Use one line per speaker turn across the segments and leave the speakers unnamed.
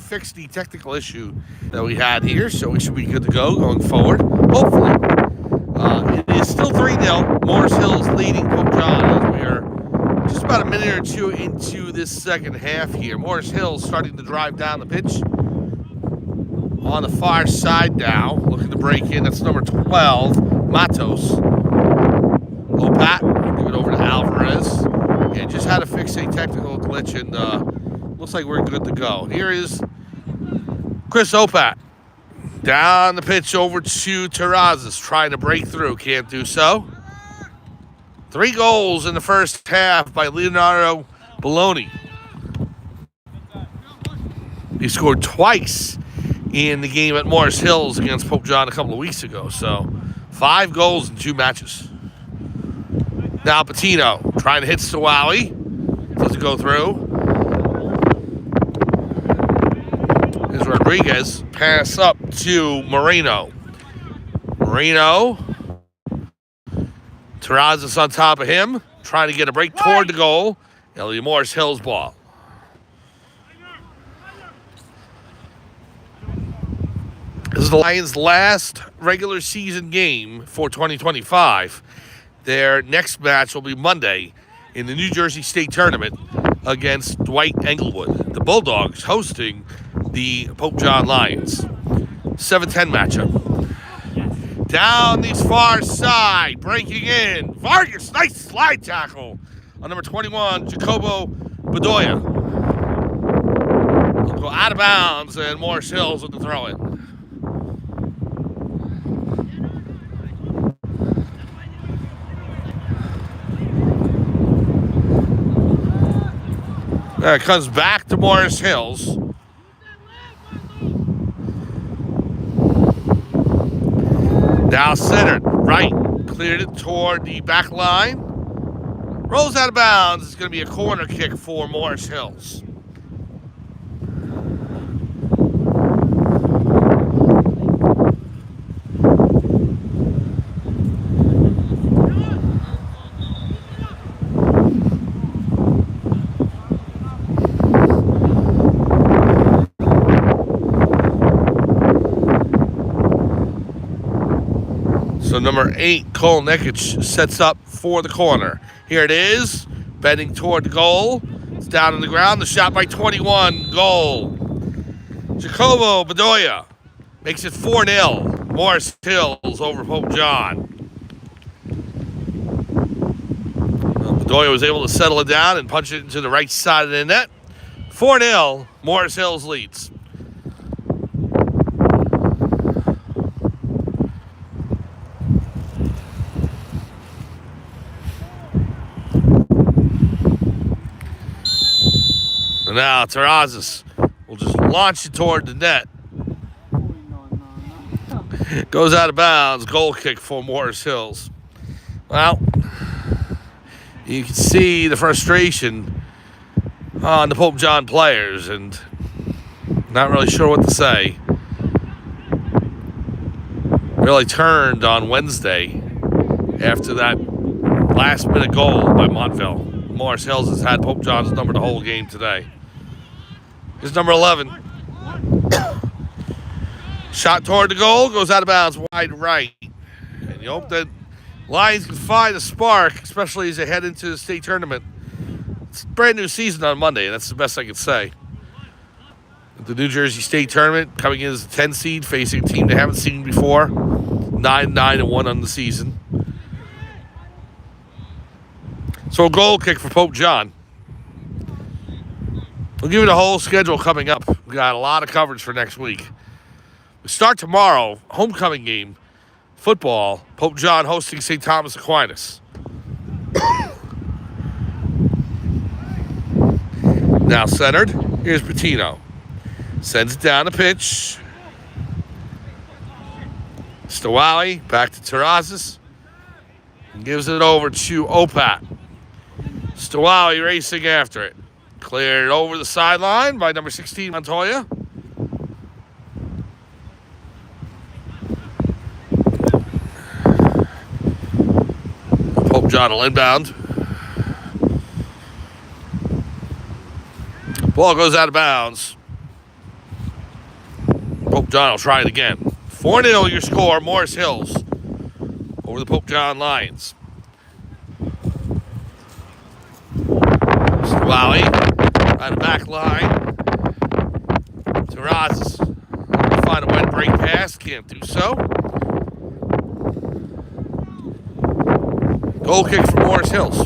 fixed the technical issue that we had here, so we should be good to go going forward. Hopefully. It is still 3-0. Morris Hill's leading Pope John as we are just about a minute or two into this second half here. Morris Hill starting to drive down the pitch. On the far side now, looking to break in. That's number 12, Matos. Opat, give it over to Alvarez. Yeah, just had to fix a technical glitch, and looks like we're good to go. Here is Chris Opat. Down the pitch over to Terrazas, trying to break through. Can't do so. 3 goals in the first half by Leonardo Bologna. He scored twice in the game at Morris Hills against Pope John a couple of weeks ago. So 5 goals in 2 matches. Now Patino trying to hit Sawawi. Doesn't go through. Here's Rodriguez. Pass up to Moreno. Moreno. Terrazas on top of him. Trying to get a break toward the goal. Elliot Morris Hill's ball. This is the Lions' last regular season game for 2025. Their next match will be Monday in the New Jersey State Tournament against Dwight Englewood. The Bulldogs hosting the Pope John Lions. 7-10 matchup. Down the far side, breaking in. Vargas, nice slide tackle on number 21, Jacobo Bedoya. He'll go out of bounds, and Morris Hills with the throw-in. It comes back to Morris Hills. Now centered, right, cleared it toward the back line. Rolls out of bounds. It's going to be a corner kick for Morris Hills. So number 8, Cole Nekic, sets up for the corner. Here it is, bending toward the goal. It's down on the ground. The shot by 21, goal. Jacobo Bedoya makes it 4-0. Morris Hills over Pope John. Bedoya was able to settle it down and punch it into the right side of the net. 4-0, Morris Hills leads. Now Terrazas will just launch it toward the net. Goes out of bounds. Goal kick for Morris Hills. Well, you can see the frustration on the Pope John players, and not really sure what to say. Really turned on Wednesday after that last-minute goal by Montville. Morris Hills has had Pope John's number the whole game today. Here's number 11. Shot toward the goal, goes out of bounds, wide right. And you hope that Lions can find a spark, especially as they head into the state tournament. It's a brand new season on Monday, and that's the best I can say. The New Jersey State Tournament coming in as a 10 seed, facing a team they haven't seen before. 9-9-1 on the season. So a goal kick for Pope John. We'll give you the whole schedule coming up. We've got a lot of coverage for next week. We start tomorrow, homecoming game, football, Pope John hosting St. Thomas Aquinas. Now centered, here's Patino. Sends it down the pitch. Stawali back to Terrazas. And gives it over to Opat. Stawali racing after it. Cleared over the sideline by number 16, Montoya. Pope John will inbound. Ball goes out of bounds. Pope John will try it again. 4-0 your score, Morris Hills over the Pope John Lions. Wowie, out of back line. Terrazas find a wet break pass, can't do so. Goal kick for Morris Hills.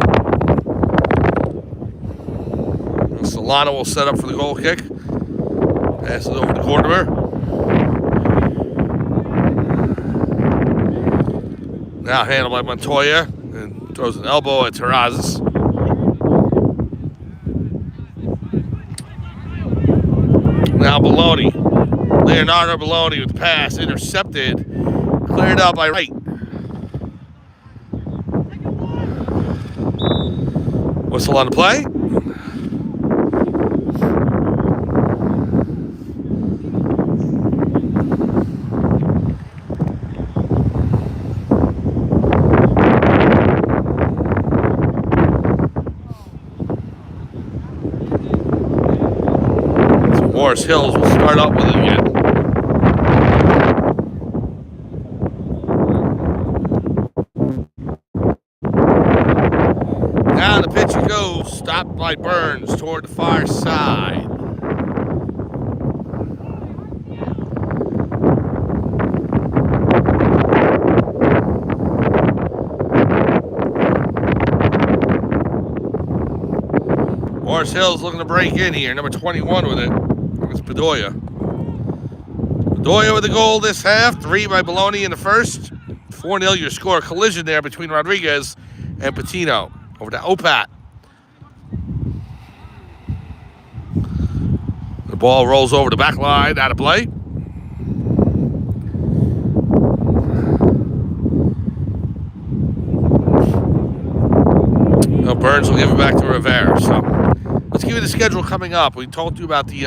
Solano will set up for the goal kick. Pass it over to Cordover. Now handled by Montoya and throws an elbow at Terrazas. Now Baloney. Leonardo Baloney with the pass intercepted. Cleared out by Wright. Whistle on the play. Morris Hills will start up with it again. Down the pitch it goes, stopped by Burns toward the far side. Morris Hills looking to break in here, number 21 with it. It's Bedoya. Bedoya with the goal this half. 3 by Baloney in the first. 4-0 your score. Collision there between Rodriguez and Patino. Over to Opat. The ball rolls over the back line. Out of play. Now Burns will give it back to Rivera. So let's give you the schedule coming up. We told you about the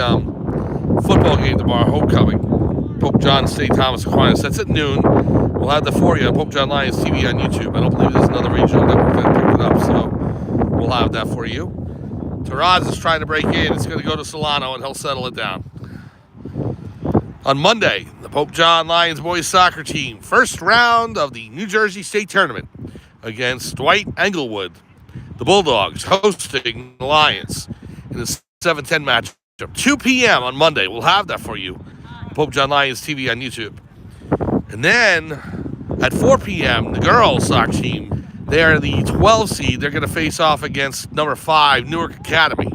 football game tomorrow, homecoming. Pope John St. Thomas Aquinas. That's at noon. We'll have that for you on Pope John Lions TV on YouTube. I don't believe there's another regional network that picked it up, so we'll have that for you. Taraz is trying to break in. It's going to go to Solano, and he'll settle it down. On Monday, the Pope John Lions boys soccer team, first round of the New Jersey State Tournament against Dwight Englewood. The Bulldogs hosting the Lions in the 7-10 match. 2 p.m. on Monday. We'll have that for you. Pope John Lions TV on YouTube. And then at 4 p.m., the girls soccer team, they are the 12 seed. They're going to face off against number 5, Newark Academy.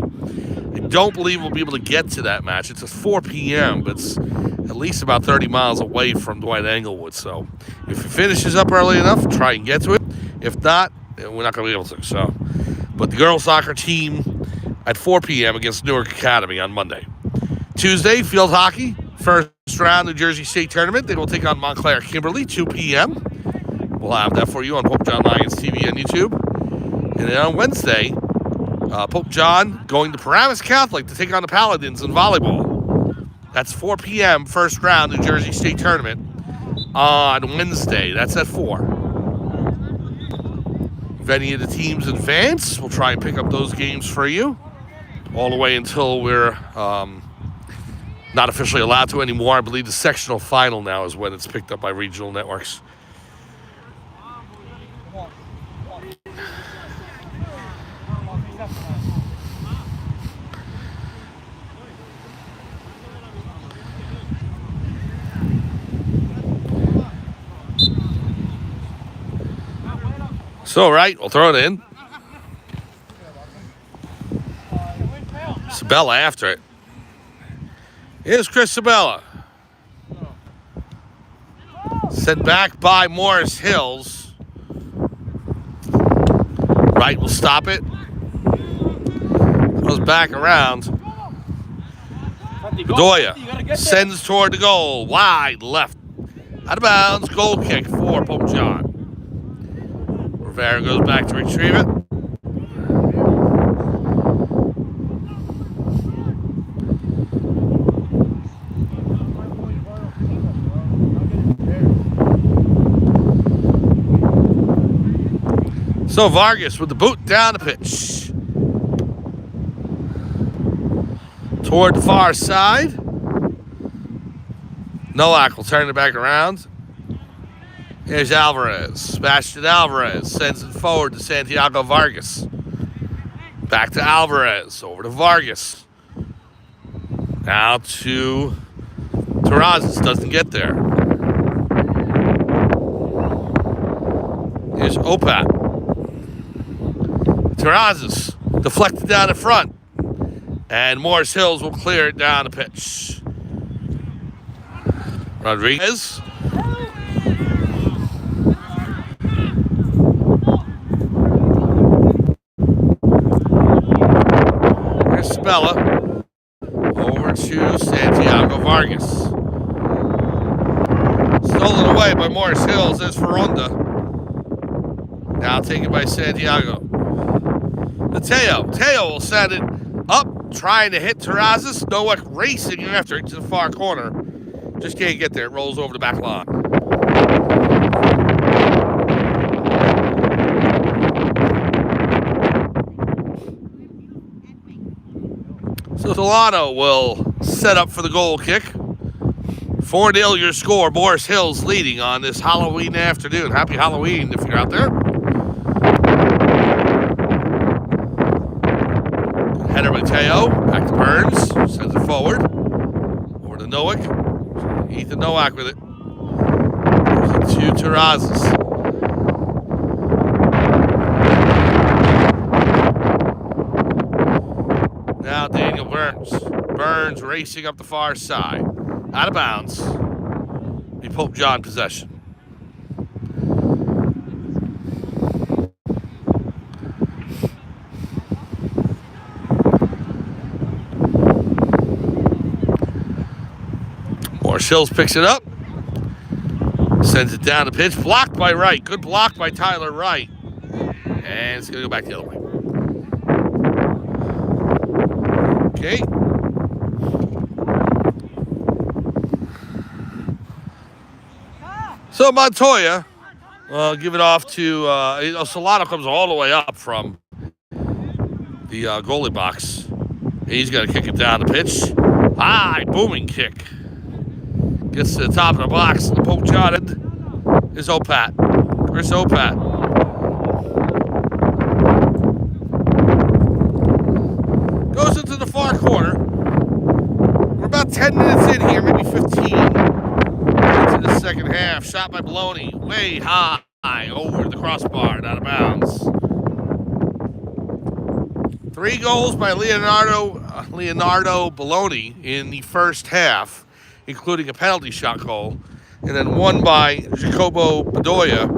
I don't believe we'll be able to get to that match. It's at 4 p.m., but it's at least about 30 miles away from Dwight Englewood. So if it finishes up early enough, try and get to it. If not, we're not going to be able to. So, but the girls soccer team at 4 p.m. against Newark Academy on Monday. Tuesday, field hockey, first round New Jersey State Tournament. They will take on Montclair Kimberly, 2 p.m. We'll have that for you on Pope John Lions TV on YouTube. And then on Wednesday, Pope John going to Paramus Catholic to take on the Paladins in volleyball. That's 4 p.m. first round New Jersey State Tournament on Wednesday. That's at 4. If any of the teams advance, we'll try and pick up those games for you all the way until we're not officially allowed to anymore. I believe the sectional final now is when it's picked up by regional networks. So, right, we'll throw it in. Sabella after it. Here's Chris Sabella. Sent back by Morris Hills. Wright will stop it. Goes back around. Bedoya sends toward the goal. Wide left. Out of bounds. Goal kick for Pope John. Rivera goes back to retrieve it. So Vargas with the boot down the pitch. Toward the far side. Nowak will turn it back around. Here's Alvarez. Sebastian Alvarez sends it forward to Santiago Vargas. Back to Alvarez. Over to Vargas. Now to Terrazas. Doesn't get there. Here's Opat. Terrazas deflected down the front. And Morris Hills will clear it down the pitch. Rodriguez. Here's Spella. Over to Santiago Vargas. Stolen away by Morris Hills. There's Ferronda. Now taken by Santiago. Teo will set it up, trying to hit Terrazas. Nowak racing after it to the far corner. Just can't get there. It rolls over the back line. So Solano will set up for the goal kick. 4-0 your score. Morris Hills leading on this Halloween afternoon. Happy Halloween if you're out there. Header by Teo. Back to Burns. Sends it forward. Over to Nowak. Ethan Nowak with it. There's it to Terrazas. Now Daniel Burns. Burns racing up the far side. Out of bounds. The Pope John possession. Sills picks it up, sends it down the pitch, blocked by Wright. Good block by Tyler Wright. And it's going to go back the other way. Okay. So Montoya will give it off to, Solano comes all the way up from the goalie box. He's going to kick it down the pitch. High, booming kick. Gets to the top of the box. The Pope John is Opat. Chris Opat. Goes into the far corner. We're about 10 minutes in here, maybe 15. Into the second half. Shot by Baloney. Way high over the crossbar and out of bounds. 3 goals by Leonardo Baloney in the first half, including a penalty shot goal, and then 1 by Jacobo Bedoya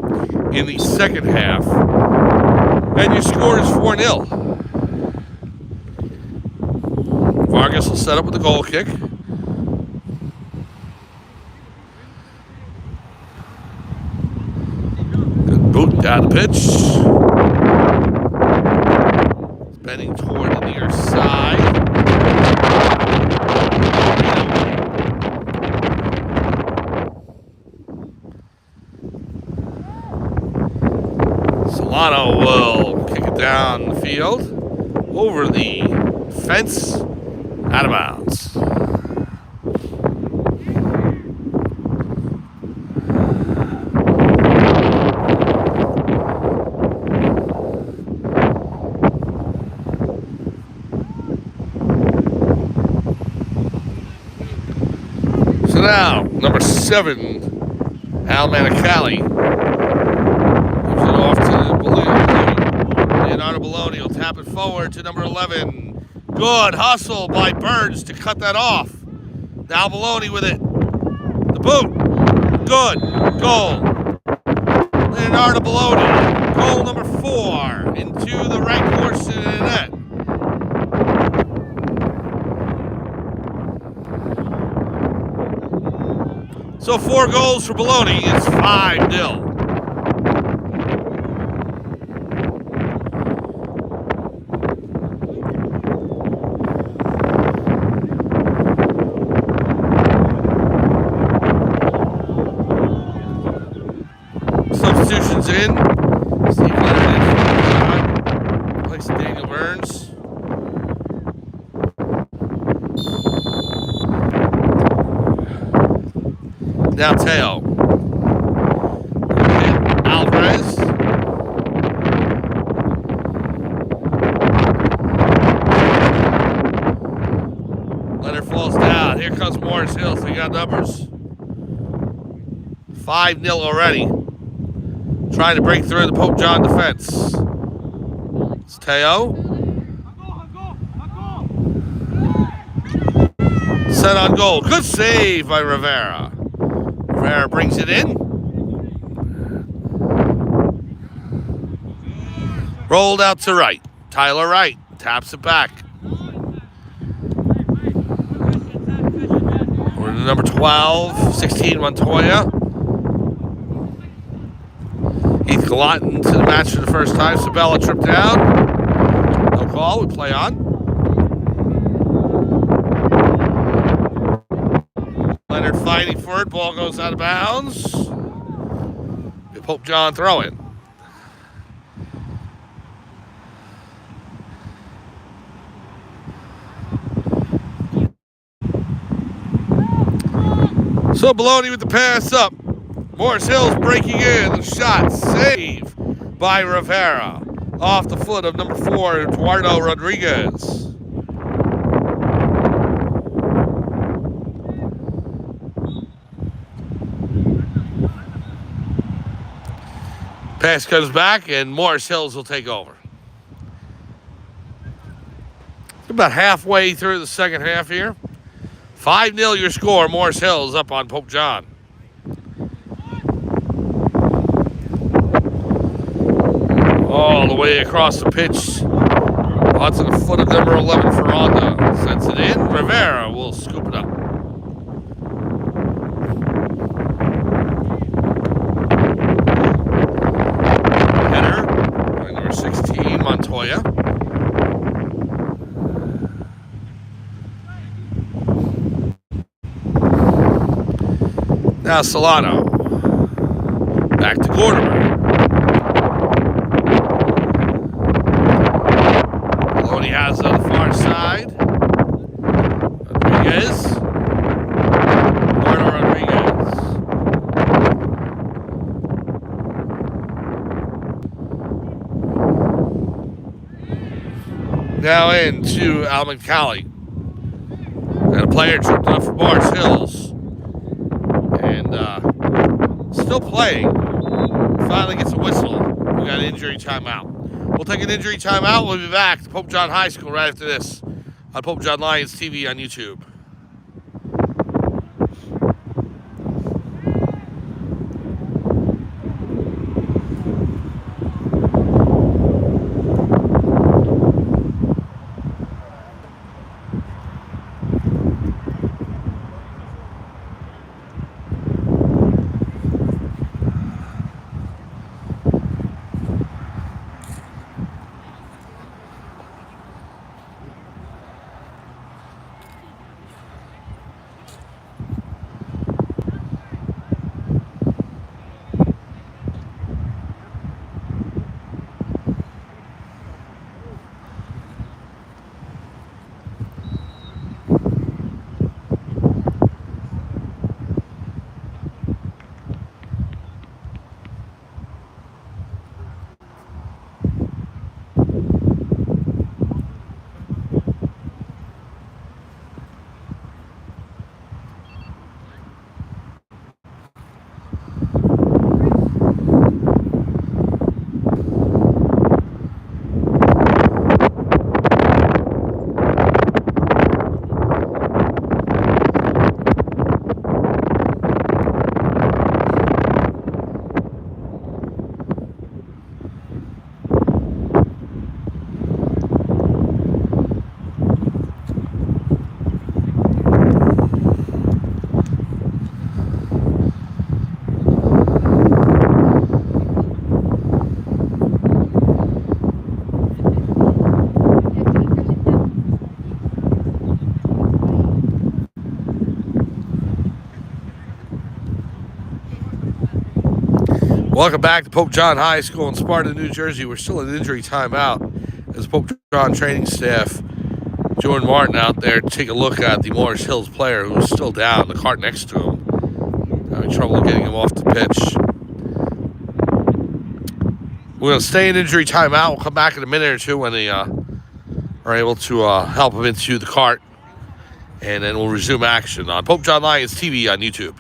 in the second half. And your score is 4-0. Vargas will set up with the goal kick. Good boot down the pitch. Bending toward the near side. Solano will kick it down the field, over the fence, out of bounds. So now, number 7, Al Manicali. Off to Leonardo Baloney will tap it forward to number 11. Good hustle by Burns to cut that off. Now Baloney with it. The boot. Good. Goal. Leonardo Baloney. Goal number 4 into the right portion of the net. So 4 goals for Baloney. It's 5-0. Substitutions in. Steve Leonard plays Daniel Burns. Now Teo. Alvarez. Leonard falls down. Here comes Morris Hills. They got numbers. 5-0 already. Trying to break through the Pope John defense. It's Teo. Set on goal. Good save by Rivera. Rivera brings it in. Rolled out to right. Tyler Wright taps it back. We're to number 12, 16 Montoya. Heath Gallatin to the match for the first time. Sabella tripped down. No call. We play on. Leonard fighting for it. Ball goes out of bounds. Pope John throw it. So Baloney with the pass up. Morris Hills breaking in. The shot save by Rivera. Off the foot of number 4, Eduardo Rodriguez. Pass comes back, and Morris Hills will take over. About halfway through the second half here. 5-0 your score. Morris Hills up on Pope John. All the way across the pitch. Onto the foot of number 11, Ferranda. Sends it in. Rivera will scoop it up. Header by number 16, Montoya. Now Solano. Back to Gordimer. Maloney has it on the far side. Rodriguez. Eduardo Rodriguez. Now into Al McCallie. And a player tripped up for Morris Hills. And still playing. Finally gets a whistle. We got an injury timeout. We'll take an injury timeout. We'll be back to Pope John High School right after this on Pope John Lions TV on YouTube. Welcome back to Pope John High School in Sparta, New Jersey. We're still in injury timeout as Pope John training staff, Jordan Martin out there, take a look at the Morris Hills player who's still down, the cart next to him. Having trouble getting him off the pitch. We're going to stay in injury timeout. We'll come back in a minute or two when they are able to help him into the cart. And then we'll resume action on Pope John Lions TV on YouTube.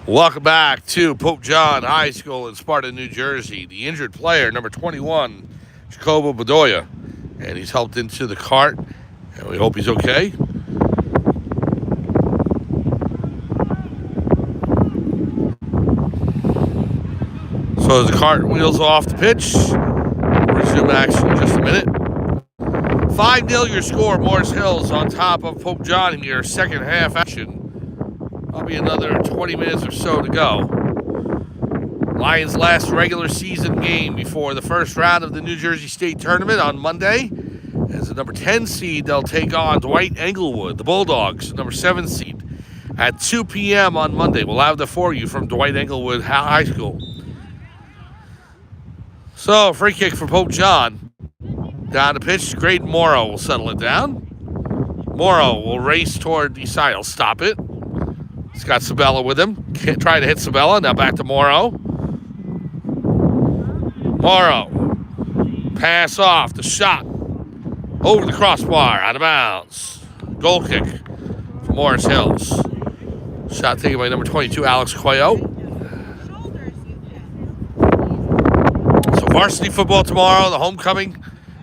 Welcome back to Pope John High School in Sparta, New Jersey. The injured player, number 21, Jacobo Bedoya. And he's helped into the cart, and we hope he's okay. So as the cart wheels off the pitch, we'll resume action in just a minute. 5-0 your score, Morris Hills on top of Pope John in your second half action. Probably another 20 minutes or so to go. Lions' last regular season game before the first round of the New Jersey State Tournament on Monday. As the number 10 seed, they'll take on Dwight Englewood, the Bulldogs, number 7 seed, at 2 p.m. on Monday. We'll have that for you from Dwight Englewood High School. So, free kick for Pope John. Down the pitch, Graydon Morrow will settle it down. Morrow will race toward the side. He'll stop it. He's got Sabella with him. Trying to hit Sabella. Now back to Morrow. Morrow. Pass off. The shot. Over the crossbar. Out of bounds. Goal kick for Morris Hills. Shot taken by number 22, Alex Cuello. So varsity football tomorrow. The homecoming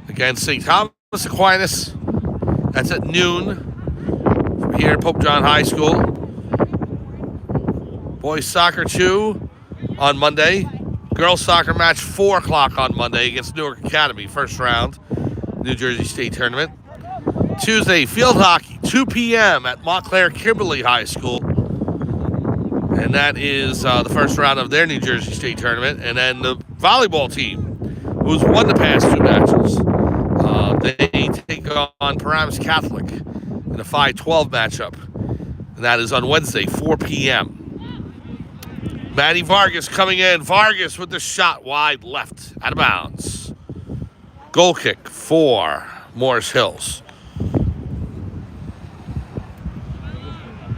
against St. Thomas Aquinas. That's at noon from here at Pope John High School. Boys soccer 2 on Monday. Girls soccer match 4 o'clock on Monday against Newark Academy. First round, New Jersey State Tournament. Tuesday, field hockey, 2 p.m. at Montclair Kimberly High School. And that is the first round of their New Jersey State Tournament. And then the volleyball team, who's won the past 2 matches, they take on Paramus Catholic in a 5-12 matchup. And that is on Wednesday, 4 p.m. Maddie Vargas coming in. Vargas with the shot wide left, out of bounds. Goal kick for Morris Hills.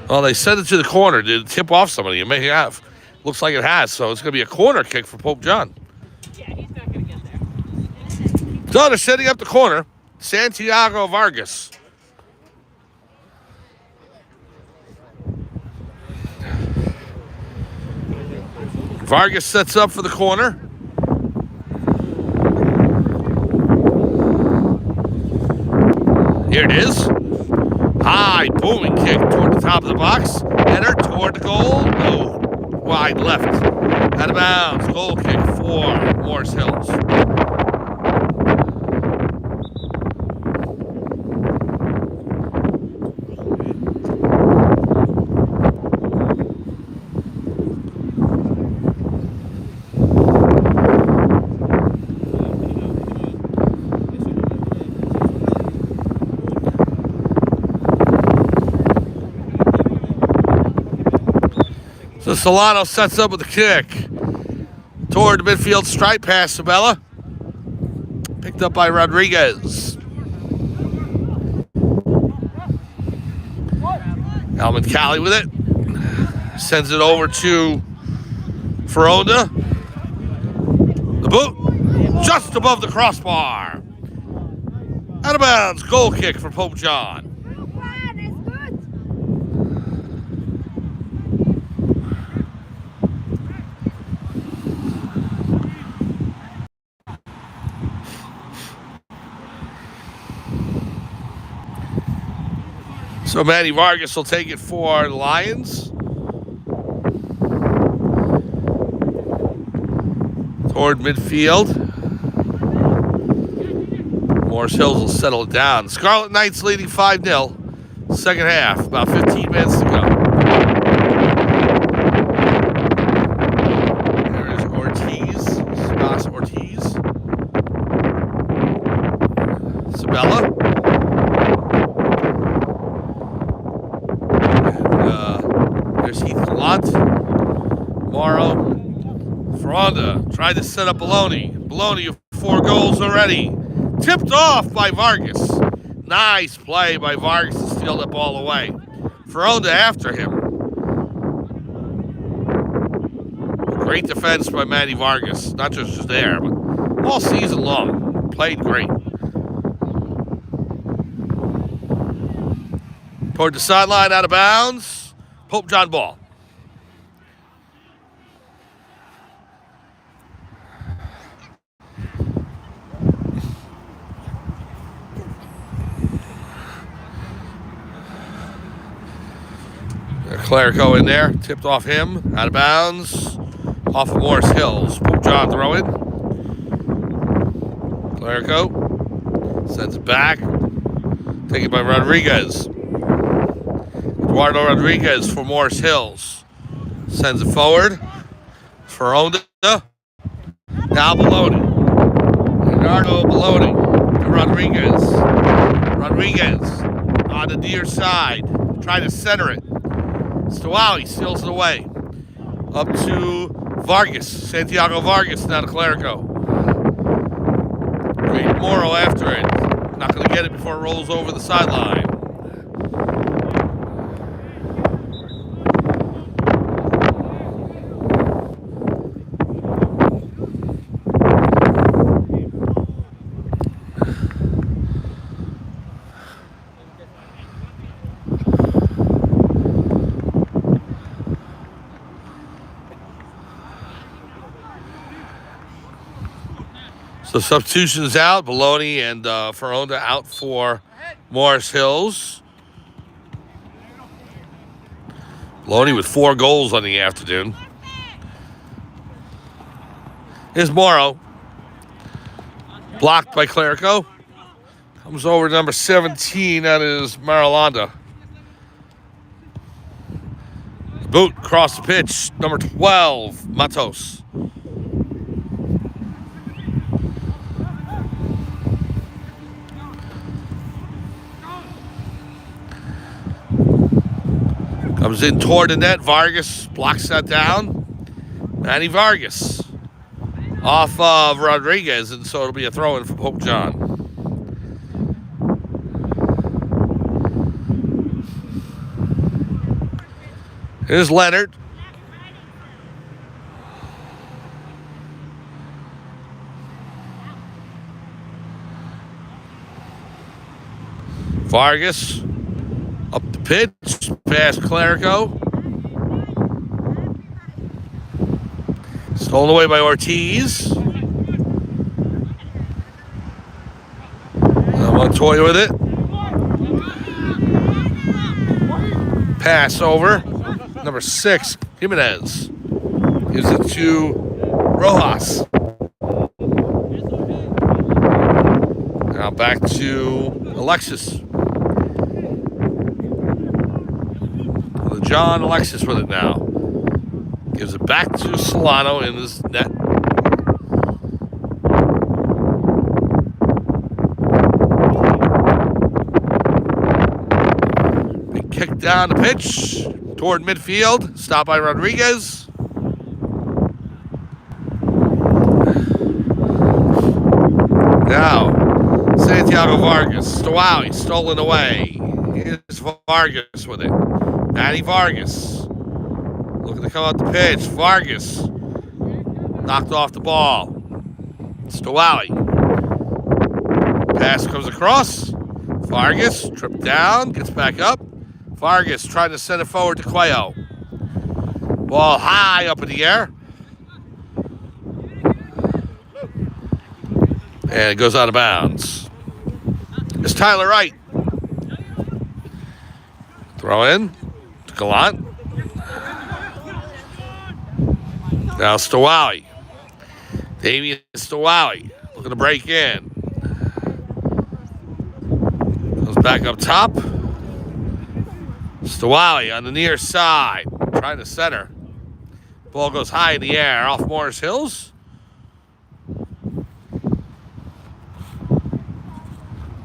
Well, they sent it to the corner. Did it tip off somebody? It may have. Looks like it has, so it's going to be a corner kick for Pope John.
Yeah, he's not going to get there.
So they're setting up the corner. Santiago Vargas. Vargas sets up for the corner. Here it is. High booming kick toward the top of the box. Header toward the goal. No. Wide left. Out of bounds. Goal kick for Morris Hills. So Solano sets up with a kick toward the midfield stripe pass. Sabella picked up by Rodriguez. Almond Cali with it. Sends it over to Ferronda. The boot just above the crossbar. Out of bounds. Goal kick for Pope John. So Manny Vargas will take it for the Lions. Toward midfield. Morris Hills will settle it down. Scarlet Knights leading 5-0. Second half, about 15 minutes to go. There is Ortiz, Stas Ortiz. Sabella. And there's Heath Gallant. Morrow. Ferranda tried to set up Baloney. Baloney with 4 goals already. Tipped off by Vargas. Nice play by Vargas to steal that ball away. Ferranda after him. Great defense by Manny Vargas. Not just there, but all season long. Played great. Toward the sideline, out of bounds. Pope John ball. Clerico in there, tipped off him, out of bounds, off of Morris Hills. Pope John throw it. Clerico sends it back, taken by Rodriguez. Eduardo Rodriguez for Morris Hills. Sends it forward. Ferranda. Now Baloney. Leonardo Baloney to Rodriguez. Rodriguez on the near side. Trying to center it. Stawali steals it away. Up to Vargas. Santiago Vargas now to Clerico. Great Morrow after it. Not going to get it before it rolls over the sideline. So substitutions out. Baloney and Ferranda out for Morris Hills. Baloney with 4 goals on the afternoon. Here's Morrow. Blocked by Clerico. Comes over to number 17. That is Marilanda. Boot across the pitch. Number 12, Matos. Comes in toward the net. Vargas blocks that down. Manny Vargas off of Rodriguez, and so it'll be a throw-in for Pope John. Here's Leonard. Vargas up the pitch, past Clerico. Stolen away by Ortiz. Montoya with it. Pass over. Number 6, Jimenez. Gives it to Rojas. Now back to Alexis. John Alexis with it now. Gives it back to Solano in his net. Big kick down the pitch toward midfield. Stopped by Rodriguez. Now, Santiago Vargas. Stawali stolen away. Here's Vargas with it. Manny Vargas looking to come out the pitch. Vargas knocked off the ball. Stawali. Pass comes across. Vargas tripped down, gets back up. Vargas trying to send it forward to Cuello. Ball high up in the air. And it goes out of bounds. It's Tyler Wright. Throw in to Gallant. Now Stawawi. Damian Stawawi looking to break in. Goes back up top. Stawawi on the near side. Trying to center. Ball goes high in the air off Morris Hills.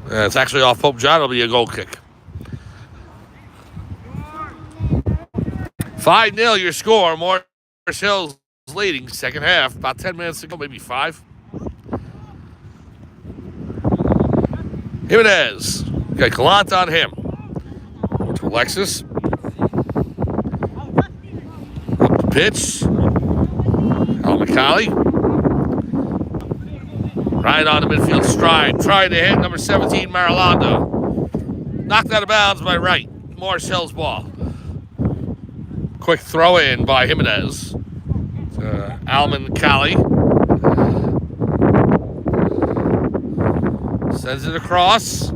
It's actually off Pope John. It'll be a goal kick. 5-0 your score. Morris Hills leading second half. About 10 minutes to go, maybe 5. Jimenez. Got Gallant on him. Over to Alexis. Up the pitch. Al-Macaulay. Right on the midfield stride. Trying to hit number 17, Marilando. Knocked out of bounds by Wright. Morris Hills ball. Quick throw in by Jimenez. Al-Macaulay. Sends it across.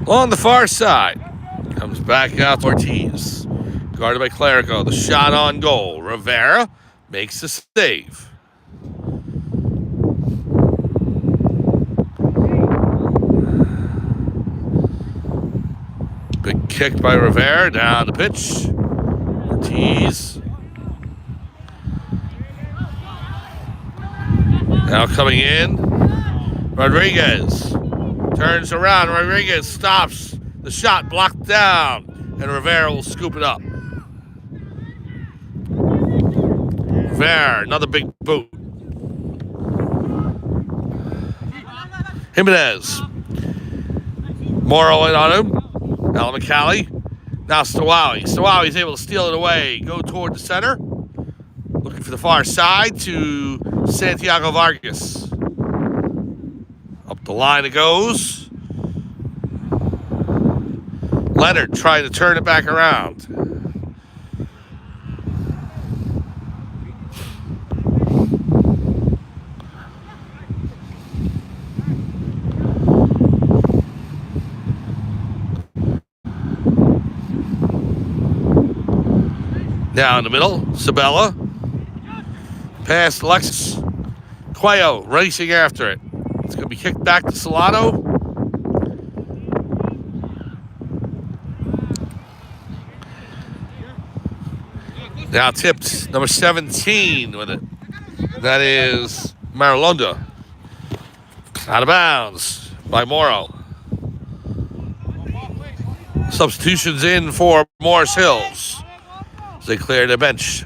On the far side. Comes back out to Ortiz. Guarded by Clerico. The shot on goal. Rivera makes the save. Big kick by Rivera down the pitch. Ortiz. Now coming in. Rodriguez. Turns around. Rodriguez stops. The shot blocked down. And Rivera will scoop it up. Rivera, another big boot. Jimenez. Morrow in on him. Al-Macaulay. Now Stawawi. Stawawi's able to steal it away. Go toward the center. Looking for the far side to Santiago Vargas. Up the line it goes. Leonard trying to turn it back around. Now in the middle, Sabella. Past Alexis. Cuello racing after it. It's going to be kicked back to Solano. Now tipped, number 17 with it. That is Marilonda. Out of bounds by Morrow. Substitutions in for Morris Hills as they clear the bench.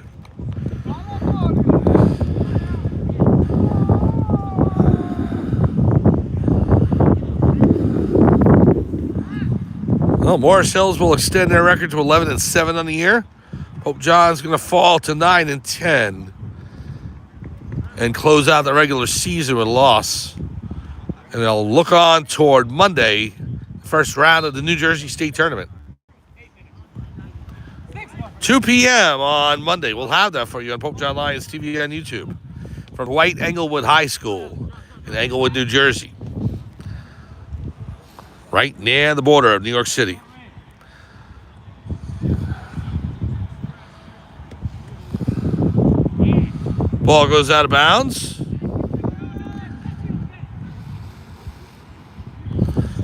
Well, Morris Hills will extend their record to 11-7 on the year. Pope John's going to fall to 9-10 and close out the regular season with a loss. And they'll look on toward Monday, first round of the New Jersey State Tournament. 2 p.m. on Monday. We'll have that for you on Pope John Lions TV on YouTube from White Englewood High School in Englewood, New Jersey. Right near the border of New York City. Ball goes out of bounds.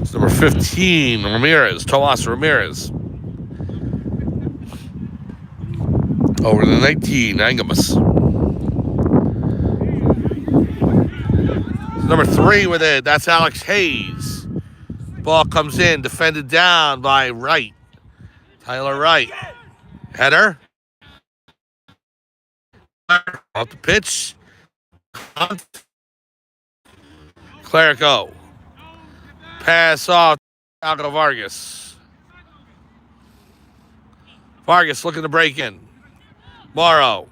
It's number 15, Ramirez, Tomas Ramirez. Over to 19, Angemus. Number 3 with it, that's Alex Hayes. Ball comes in, defended down by Wright. Tyler Wright. Header. Off the pitch. Clerico. Pass off to Vargas. Vargas looking to break in. Morrow.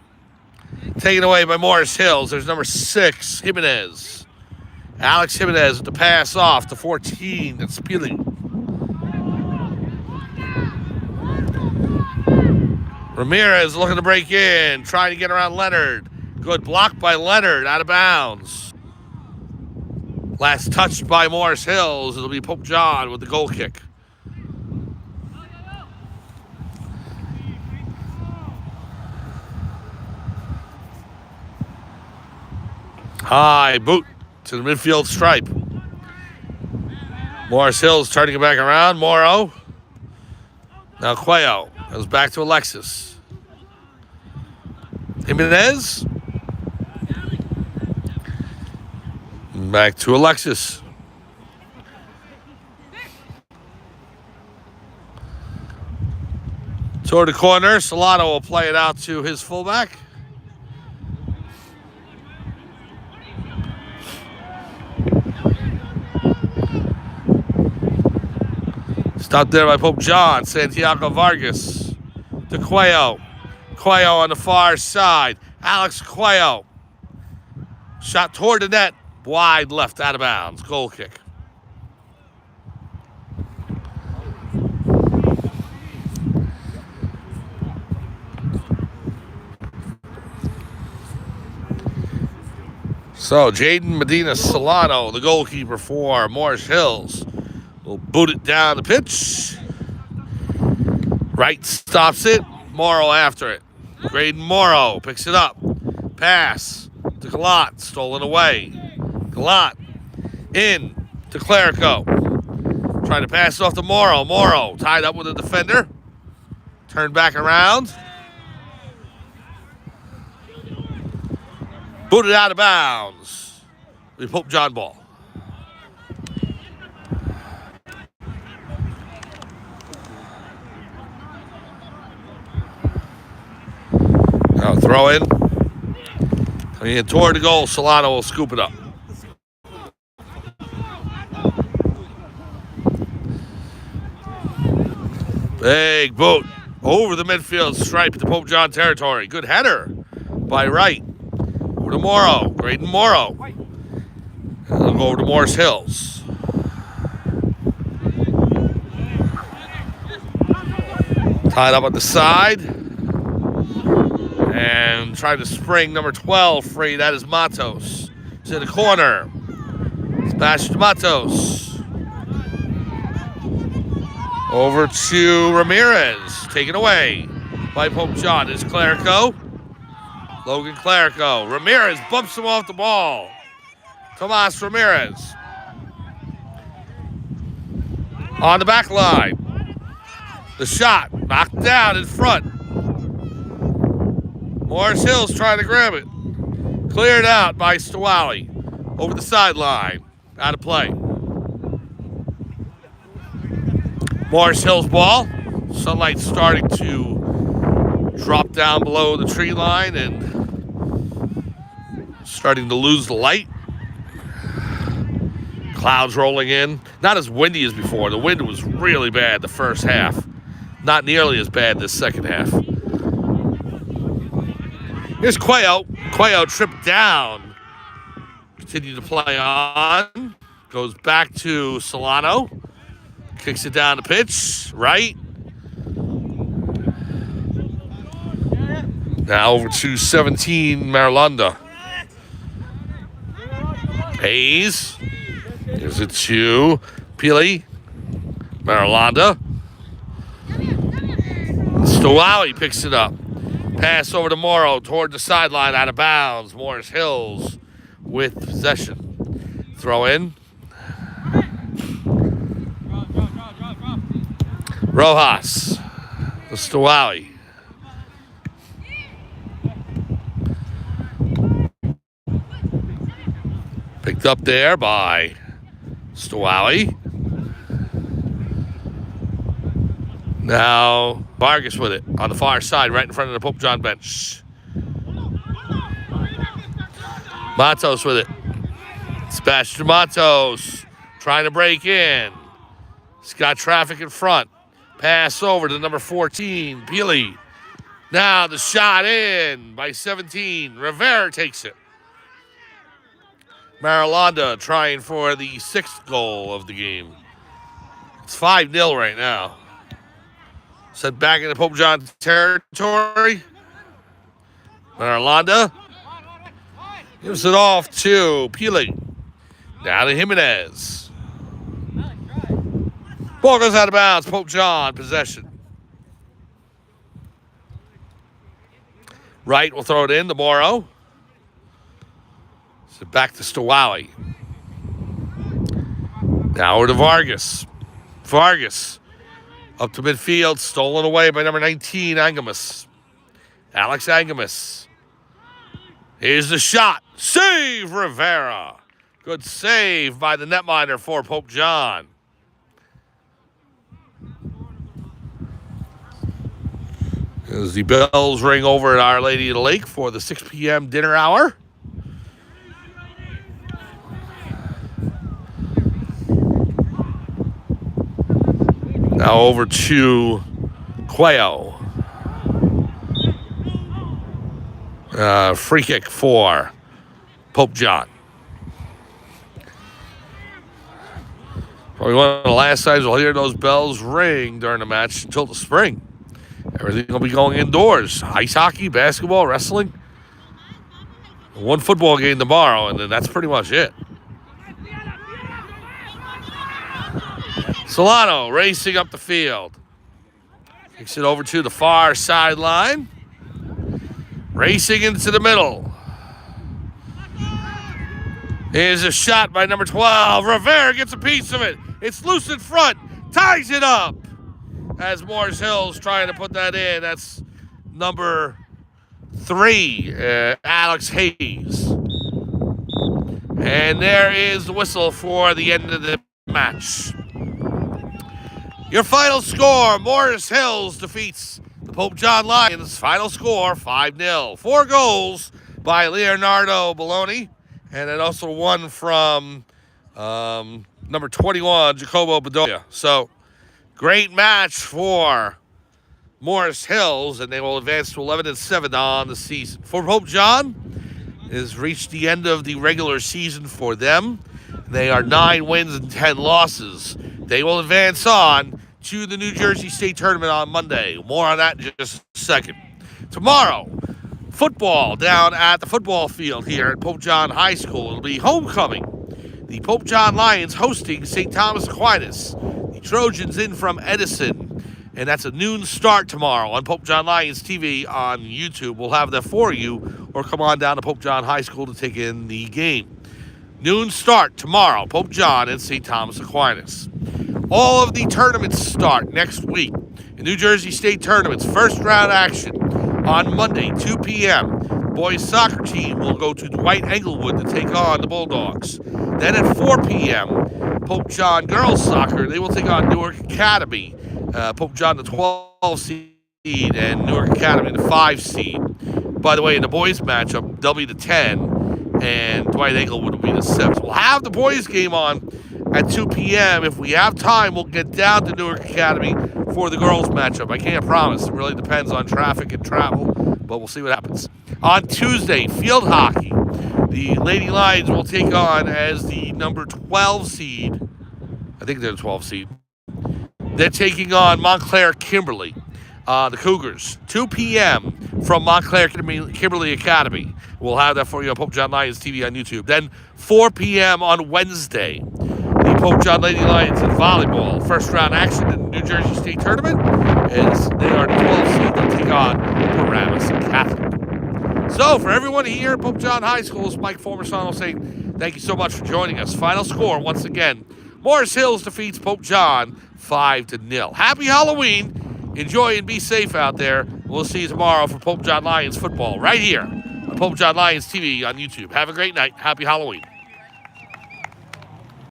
Taken away by Morris Hills. There's number 6, Jimenez. Alex Jimenez with the pass off to 14. That's Pili. Ramirez looking to break in, trying to get around Leonard. Good block by Leonard, out of bounds. Last touch by Morris Hills. It'll be Pope John with the goal kick. High boot to the midfield stripe. Morris Hills turning it back around. Morrow. Now Cuello goes back to Alexis. Jimenez. Back to Alexis. Toward the corner. Solano will play it out to his fullback. Stopped there by Pope John. Santiago Vargas to Cuello. Cuello on the far side. Alex Cuello. Shot toward the net. Wide left, out of bounds. Goal kick. So, Jaden Medina Solano, the goalkeeper for Morris Hills, will boot it down the pitch. Wright stops it. Morrow after it. Graydon Morrow picks it up. Pass to Galat. Stolen away. Galat in to Clerico. Trying to pass it off to Morrow. Morrow tied up with a defender. Turned back around. Booted out of bounds. We Pope John ball. Now throw in. Coming in toward the goal. Solano will scoop it up. Big boot over the midfield stripe to Pope John territory. Good header by Wright. Over to Morrow. Graydon Morrow. And they'll go over to Morris Hills. Tied up on the side. And trying to spring number 12 free. That is Matos. To the corner. Smash to Matos. Over to Ramirez. Taken away by Pope John. Is Clerico. Logan Clerico. Ramirez bumps him off the ball. Tomas Ramirez. On the back line. The shot. Knocked down in front. Morris Hills trying to grab it. Cleared out by Stawali. Over the sideline. Out of play. Morris Hills ball. Sunlight starting to drop down below the tree line and starting to lose the light. Clouds rolling in. Not as windy as before. The wind was really bad the first half. Not nearly as bad this second half. Here's Cuello. Cuello tripped down. Continue to play on. Goes back to Solano. Kicks it down the pitch. Right. Now over to 17, Marlanda. Hayes. Gives it to Pili. Marlanda. Stawali picks it up. Pass over to Morrow toward the sideline, out of bounds. Morris Hills with possession. Throw in. Rojas. The Stawali. Picked up there by Stawali. Now Vargas with it on the far side, right in front of the Pope John bench. Matos with it. Sebastian Matos trying to break in. He's got traffic in front. Pass over to number 14, Pili. Now the shot in by 17. Rivera takes it. Marlanda trying for the 6th goal of the game. It's 5-0 right now. Set back into Pope John territory. Marlanda gives it off to Pili. Down to Jimenez. Ball goes out of bounds. Pope John, possession. Wright will throw it in to Morrow. So back to Stowowie. Now over to Vargas. Vargas up to midfield, stolen away by number 19, Angemus. Alex Angemus. Here's the shot. Save Rivera. Good save by the netminder for Pope John. As the bells ring over at Our Lady of the Lake for the 6 p.m. dinner hour. Now over to Cuello. Free kick for Pope John. Probably one of the last times we'll hear those bells ring during the match until the spring. Everything will be going indoors. Ice hockey, basketball, wrestling. One football game tomorrow, and then that's pretty much it. Solano racing up the field. Kicks it over to the far sideline. Racing into the middle. Here's a shot by number 12. Rivera gets a piece of it. It's loose in front. Ties it up. As Morris Hill's trying to put that in. That's number 3, Alex Hayes. And there is the whistle for the end of the match. Your final score, Morris Hills defeats the Pope John Lions. Final score, 5-0. 4 goals by Leonardo Belloni. And then also one from number 21, Jacobo Bedoya. So, great match for Morris Hills, and they will advance to 11-7 on the season. For Pope John, it has reached the end of the regular season for them. They are 9 wins and 10 losses. They will advance on to the New Jersey State Tournament on Monday. More on that in just a second. Tomorrow, football down at the football field here at Pope John High School. It'll be homecoming. The Pope John Lions hosting St. Thomas Aquinas. The Trojans in from Edison. And that's a noon start tomorrow on Pope John Lions TV on YouTube. We'll have that for you, or come on down to Pope John High School to take in the game. Noon start tomorrow, Pope John and St. Thomas Aquinas. All of the tournaments start next week. The New Jersey State Tournament's first round action on Monday, 2 p.m. Boys soccer team will go to Dwight Englewood to take on the Bulldogs. Then at 4 p.m., Pope John girls soccer, they will take on Newark Academy. Pope John the 12 seed and Newark Academy the 5 seed. By the way, in the boys matchup, W the 10 and Dwight Englewood will be the 7. We'll have the boys game on at 2 p.m. If we have time, we'll get down to Newark Academy for the girls matchup. I can't promise. It really depends on traffic and travel, but we'll see what happens. On Tuesday, field hockey. The Lady Lions will take on as the number 12 seed. I think they're the 12 seed. They're taking on Montclair Kimberly. The Cougars. 2 p.m. from Montclair Kimberly Academy. We'll have that for you on Pope John Lions TV on YouTube. Then 4 p.m. on Wednesday. The Pope John Lady Lions in volleyball. First round action in the New Jersey State Tournament as they are the 12 seed to take on Paramus Catholic. So for everyone here at Pope John High School, it's Mike Formersano saying thank you so much for joining us. Final score, once again, Morris Hills defeats Pope John 5-0. Happy Halloween. Enjoy and be safe out there. We'll see you tomorrow for Pope John Lions football right here on Pope John Lions TV on YouTube. Have a great night. Happy Halloween.